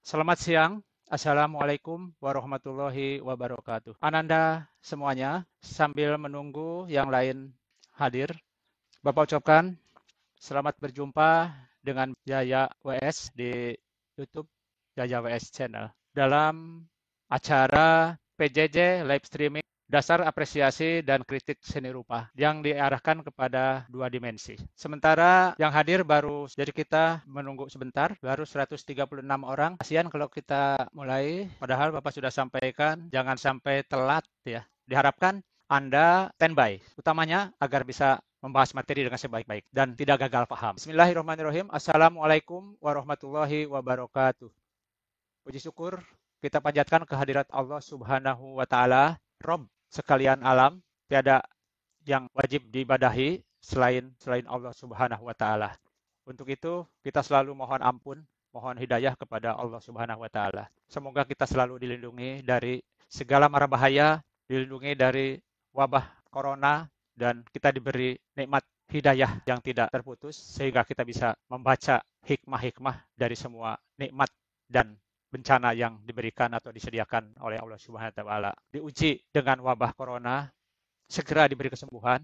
Selamat siang. Assalamualaikum warahmatullahi wabarakatuh. Ananda semuanya, sambil menunggu yang lain hadir, Bapak ucapkan selamat berjumpa dengan Yaya WS di YouTube Yaya WS Channel dalam acara PJJ Live Streaming Dasar Apresiasi dan Kritik Seni Rupa yang diarahkan kepada dua dimensi. Sementara yang hadir baru, jadi kita menunggu sebentar, baru 136 orang. Kasihan kalau kita mulai, padahal Bapak sudah sampaikan, jangan sampai telat ya. Diharapkan Anda standby, utamanya agar bisa membahas materi dengan sebaik-baik dan tidak gagal paham. Bismillahirrahmanirrahim. Assalamualaikum warahmatullahi wabarakatuh. Puji syukur kita panjatkan kehadirat Allah Subhanahu wa taala, Rob sekalian alam, tiada yang wajib diibadahi selain Allah Subhanahu wa taala. Untuk itu kita selalu mohon ampun, mohon hidayah kepada Allah Subhanahu wa taala. Semoga kita selalu dilindungi dari segala mara bahaya, dilindungi dari wabah corona, dan kita diberi nikmat hidayah yang tidak terputus sehingga kita bisa membaca hikmah-hikmah dari semua nikmat dan bencana yang diberikan atau disediakan oleh Allah Subhanahu wa taala. Diuji dengan wabah corona, segera diberi kesembuhan,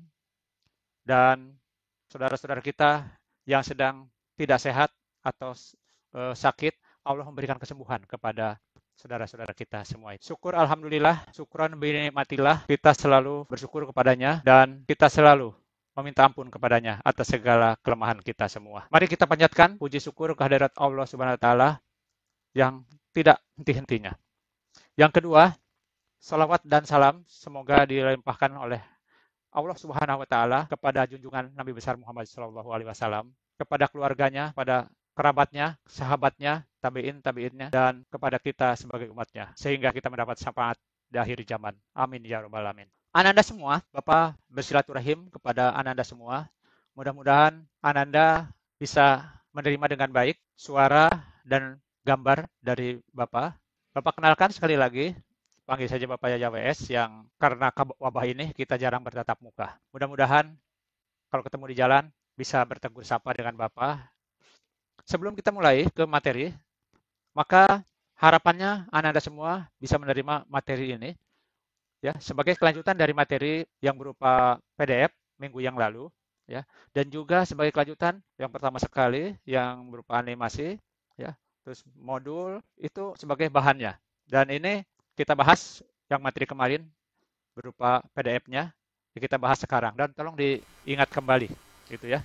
dan saudara-saudara kita yang sedang tidak sehat atau sakit, Allah memberikan kesembuhan kepada saudara-saudara kita semua. Syukur alhamdulillah, syukran binikmatillah, kita selalu bersyukur kepadanya dan kita selalu meminta ampun kepadanya atas segala kelemahan kita semua. Mari kita panjatkan puji syukur kehadirat Allah Subhanahu wa taala yang tidak henti-hentinya. Yang kedua, salawat dan salam semoga dilimpahkan oleh Allah Subhanahu wa taala kepada junjungan Nabi besar Muhammad sallallahu alaihi wasallam, kepada keluarganya, pada kerabatnya, sahabatnya, tabi'innya, dan kepada kita sebagai umatnya, sehingga kita mendapat syafaat di akhir zaman. Amin ya rabbal alamin. Ananda semua, Bapak bersilaturahim kepada Ananda semua. Mudah-mudahan Ananda bisa menerima dengan baik suara dan gambar dari Bapak. Bapak kenalkan sekali lagi, panggil saja Bapak Yaya WS, yang karena wabah ini kita jarang bertatap muka. Mudah-mudahan kalau ketemu di jalan bisa bertegur sapa dengan Bapak. Sebelum kita mulai ke materi, maka harapannya Anda semua bisa menerima materi ini ya sebagai kelanjutan dari materi yang berupa PDF minggu yang lalu ya, dan juga sebagai kelanjutan yang pertama sekali yang berupa animasi ya, terus modul itu sebagai bahannya. Dan ini kita bahas yang materi kemarin berupa PDF-nya, kita bahas sekarang, dan tolong diingat kembali gitu ya.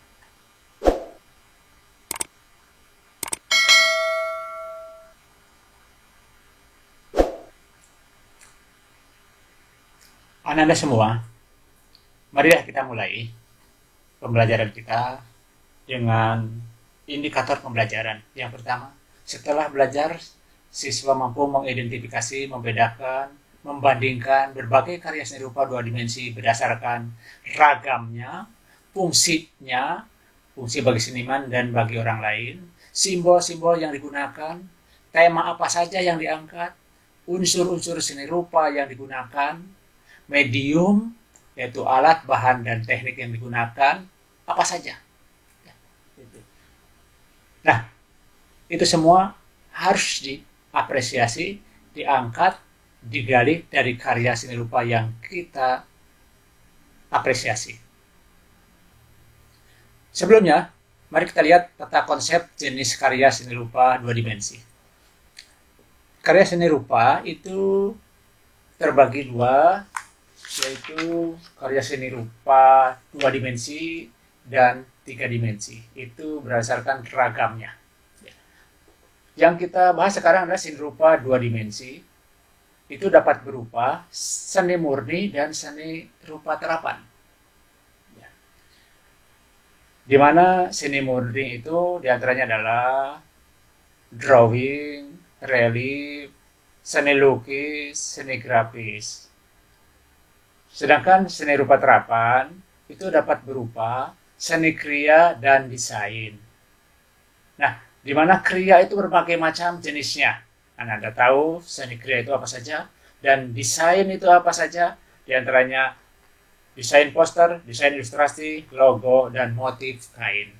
Anda semua, marilah kita mulai pembelajaran kita dengan indikator pembelajaran. Yang pertama, setelah belajar, siswa mampu mengidentifikasi, membedakan, membandingkan berbagai karya seni rupa dua dimensi berdasarkan ragamnya, fungsinya, fungsi bagi seniman dan bagi orang lain, simbol-simbol yang digunakan, tema apa saja yang diangkat, unsur-unsur seni rupa yang digunakan, medium, yaitu alat, bahan, dan teknik yang digunakan, apa saja. Nah, itu semua harus diapresiasi, diangkat, digali dari karya seni rupa yang kita apresiasi. Sebelumnya, mari kita lihat tata konsep jenis karya seni rupa dua dimensi. Karya seni rupa itu terbagi dua, yaitu karya seni rupa dua dimensi dan tiga dimensi. Itu berdasarkan ragamnya. Yang kita bahas sekarang adalah seni rupa dua dimensi. Itu dapat berupa seni murni dan seni rupa terapan. Di mana seni murni itu diantaranya adalah drawing, relief, seni lukis, seni grafis. Sedangkan seni rupa terapan itu dapat berupa seni kriya dan desain. Nah, di mana kriya itu berbagai macam jenisnya. Anda tahu seni kriya itu apa saja, dan desain itu apa saja, di antaranya desain poster, desain ilustrasi, logo, dan motif kain.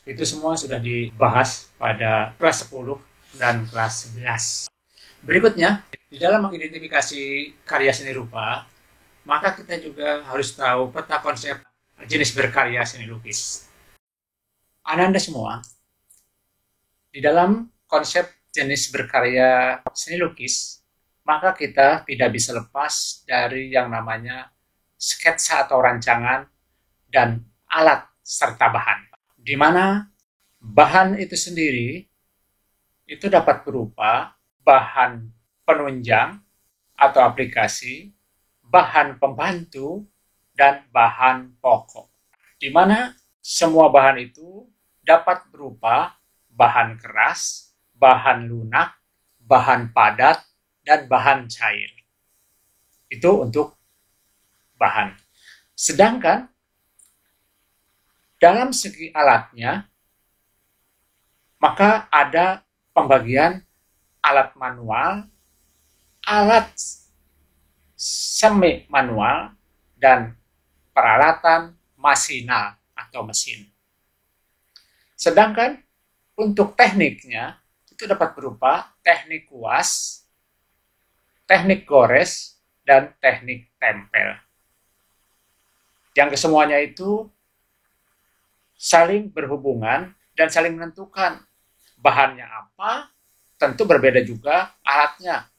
Itu semua sudah dibahas pada kelas 10 dan kelas 11. Berikutnya, di dalam mengidentifikasi karya seni rupa, maka kita juga harus tahu peta konsep jenis berkarya seni lukis. Ananda semua, di dalam konsep jenis berkarya seni lukis, maka kita tidak bisa lepas dari yang namanya sketsa atau rancangan dan alat serta bahan. Di mana bahan itu sendiri itu dapat berupa bahan penunjang atau aplikasi, bahan pembantu, dan bahan pokok. Di mana semua bahan itu dapat berupa bahan keras, bahan lunak, bahan padat, dan bahan cair. Itu untuk bahan. Sedangkan dalam segi alatnya, maka ada pembagian alat manual, alat semi manual, dan peralatan masinal atau mesin. Sedangkan untuk tekniknya itu dapat berupa teknik kuas, teknik gores, dan teknik tempel. Yang kesemuanya itu saling berhubungan dan saling menentukan bahannya apa, tentu berbeda juga alatnya.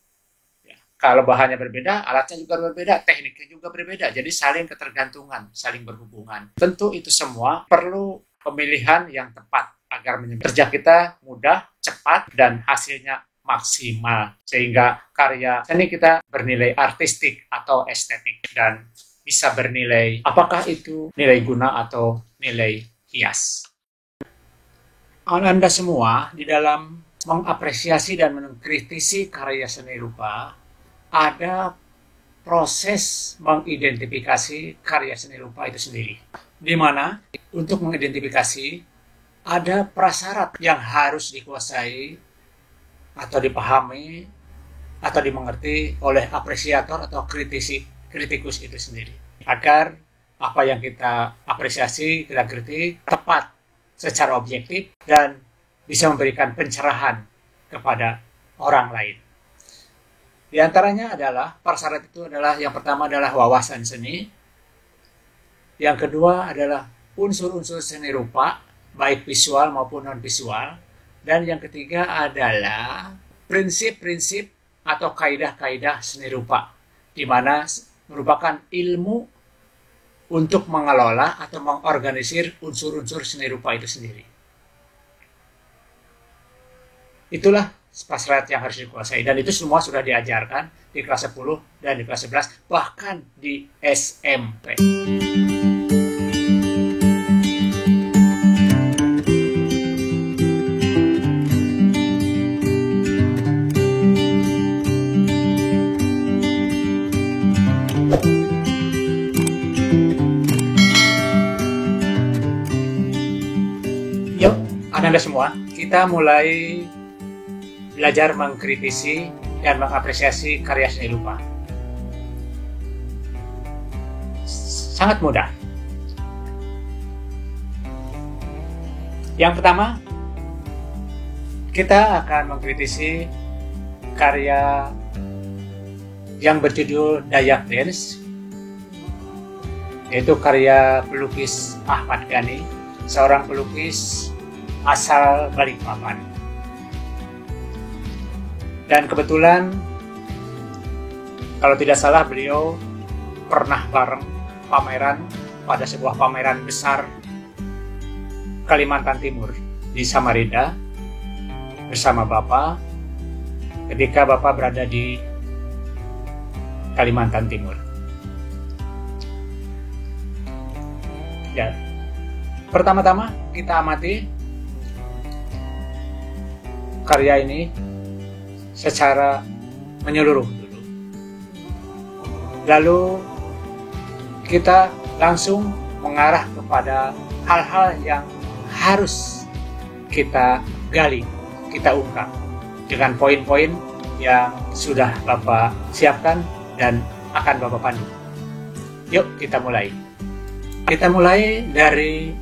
Ya, kalau bahannya berbeda, alatnya juga berbeda, tekniknya juga berbeda. Jadi saling ketergantungan, saling berhubungan. Tentu itu semua perlu pemilihan yang tepat agar kerja kita mudah, cepat, dan hasilnya maksimal. Sehingga karya seni kita bernilai artistik atau estetik dan bisa bernilai apakah itu nilai guna atau nilai hias. Anda semua di dalam mengapresiasi dan mengkritisi karya seni rupa, ada proses mengidentifikasi karya seni rupa itu sendiri. Di mana untuk mengidentifikasi ada prasyarat yang harus dikuasai atau dipahami atau dimengerti oleh apresiator atau kritikus itu sendiri. Agar apa yang kita apresiasi, kita kritik tepat secara objektif dan bisa memberikan pencerahan kepada orang lain. Di antaranya adalah prasyarat itu adalah yang pertama adalah wawasan seni, yang kedua adalah unsur-unsur seni rupa baik visual maupun non visual, dan yang ketiga adalah prinsip-prinsip atau kaidah-kaidah seni rupa, di mana merupakan ilmu untuk mengelola atau mengorganisir unsur-unsur seni rupa itu sendiri. Itulah prasyarat yang harus dikuasai. Dan itu semua sudah diajarkan di kelas 10 dan di kelas 11, bahkan di SMP. Yuk, Anda semua, kita mulai belajar mengkritisi dan mengapresiasi karya seni rupa. Sangat mudah. Yang pertama, kita akan mengkritisi karya yang berjudul Dayak Dance, yaitu karya pelukis Ahmad Ghani, seorang pelukis asal Balikpapan. Dan kebetulan, kalau tidak salah, beliau pernah bareng pameran pada sebuah pameran besar Kalimantan Timur di Samarinda bersama Bapak ketika Bapak berada di Kalimantan Timur. Ya, pertama-tama kita amati karya ini secara menyeluruh dulu. Lalu kita langsung mengarah kepada hal-hal yang harus kita gali, kita ungkap dengan poin-poin yang sudah Bapak siapkan dan akan Bapak pandu. Yuk kita mulai. Kita mulai dari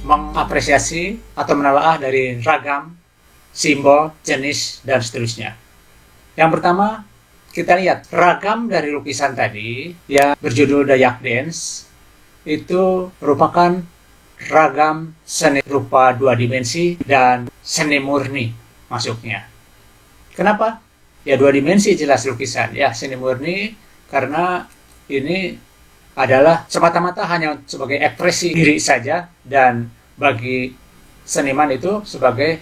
mengapresiasi atau menelaah dari ragam simbol, jenis, dan seterusnya. Yang pertama, kita lihat ragam dari lukisan tadi yang berjudul Dayak Dance itu merupakan ragam seni rupa 2 dimensi dan seni murni masuknya. Kenapa? Ya 2 dimensi jelas lukisan, ya seni murni karena ini adalah semata-mata hanya sebagai ekspresi diri saja dan bagi seniman itu sebagai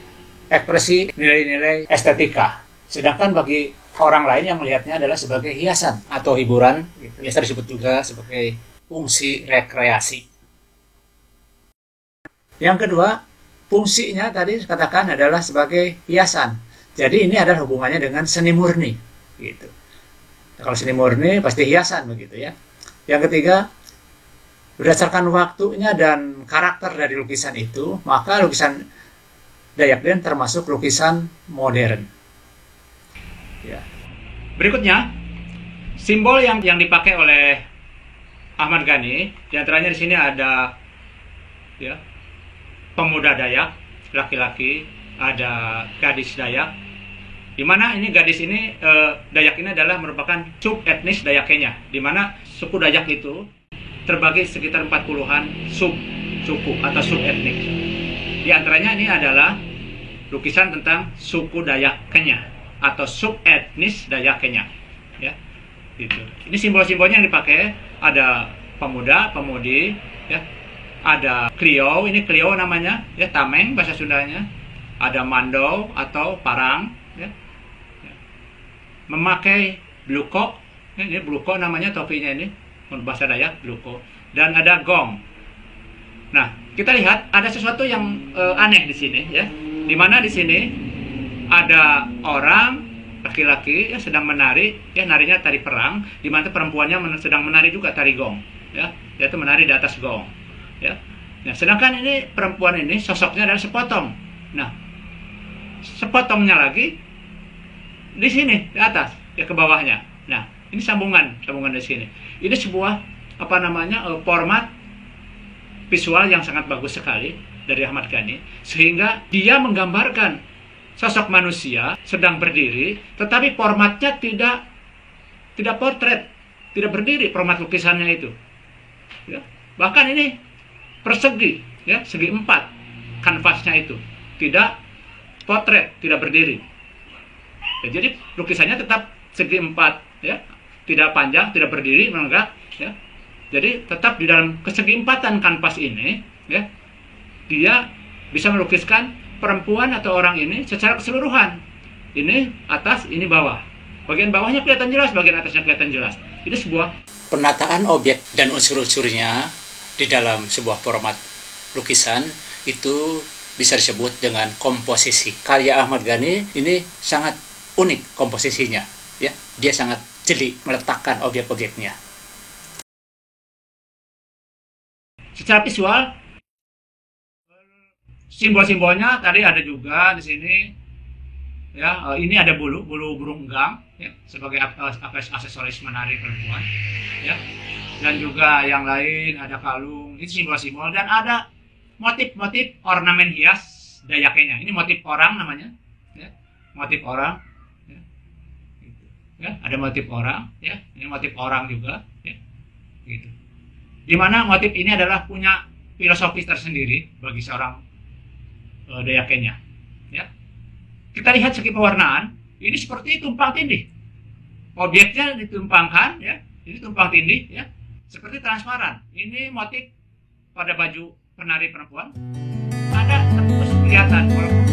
ekspresi nilai-nilai estetika. Sedangkan bagi orang lain yang melihatnya adalah sebagai hiasan atau hiburan, biasa disebut juga sebagai fungsi rekreasi. Yang kedua, fungsinya tadi katakan adalah sebagai hiasan. Jadi ini adalah hubungannya dengan seni murni, gitu. Kalau seni murni pasti hiasan begitu ya. Yang ketiga, berdasarkan waktunya dan karakter dari lukisan itu, maka lukisan Dayak Dance termasuk lukisan modern. Ya. Berikutnya, simbol yang dipakai oleh Ahmad Ghani, diantaranya di sini ada ya, pemuda Dayak, laki-laki, ada gadis Dayak. Di mana ini gadis ini, Dayak ini adalah merupakan sub etnis Dayak Kenya, di mana suku Dayak itu terbagi sekitar 40-an sub suku atau sub etnik. Di antaranya ini adalah lukisan tentang suku Dayak Kenya atau sub etnis Dayak Kenya, ya, gitu. Ini simbol-simbolnya yang dipakai ada pemuda, pemudi, ya, ada kliau, ini kliau namanya, ya, tameng bahasa Sundanya, ada mandau atau parang, ya, memakai bluko, ya, ini bluko namanya topinya ini, bahasa Dayak bluko, dan ada gong. Nah, kita lihat ada sesuatu yang aneh di sini, ya, dimana di sini ada orang laki-laki ya sedang menari, ya narinya tari perang, di mana perempuannya sedang menari juga tari gong, ya, yaitu menari di atas gong, ya. Nah, sedangkan ini perempuan ini sosoknya adalah sepotong. Nah, sepotongnya lagi di sini di atas, ya ke bawahnya. Nah, ini sambungan di sini. Ini sebuah apa namanya format visual yang sangat bagus sekali dari Ahmad Ghani, sehingga dia menggambarkan sosok manusia sedang berdiri, tetapi formatnya tidak portret, tidak berdiri format lukisannya itu. Ya. Bahkan ini persegi, ya, segi 4 kanvasnya itu, tidak potret, tidak berdiri. Ya, jadi lukisannya tetap segi 4, ya, tidak panjang, tidak berdiri, menegak, ya. Jadi tetap di dalam kesegi-empatan kanvas ini, ya, dia bisa melukiskan perempuan atau orang ini secara keseluruhan. Ini atas, ini bawah. Bagian bawahnya kelihatan jelas, bagian atasnya kelihatan jelas. Ini sebuah penataan objek dan unsur-unsurnya di dalam sebuah format lukisan itu bisa disebut dengan komposisi. Karya Ahmad Ghani ini sangat unik komposisinya, ya. Dia sangat jeli meletakkan objek-objeknya. Secara visual, simbol-simbolnya tadi ada juga di sini, ya. Ini ada bulu burung enggang, ya, sebagai aksesoris menari perempuan, ya. Dan juga yang lain ada kalung, ini simbol-simbol, dan ada motif-motif ornamen hias Dayak Kenya. Ini motif orang namanya, ya. Motif orang, ya. Gitu. Ya, ada motif orang, ya. Ini motif orang juga, ya. Gitu. Dimana motif ini adalah punya filosofi tersendiri bagi seorang Dayak Kenya, ya. Kita lihat segi pewarnaan, ini seperti tumpang tindih. Objeknya ditumpangkan, ya. Ini tumpang tindih, ya. Seperti transparan. Ini motif pada baju penari perempuan. Ada tembus kelihatan walaupun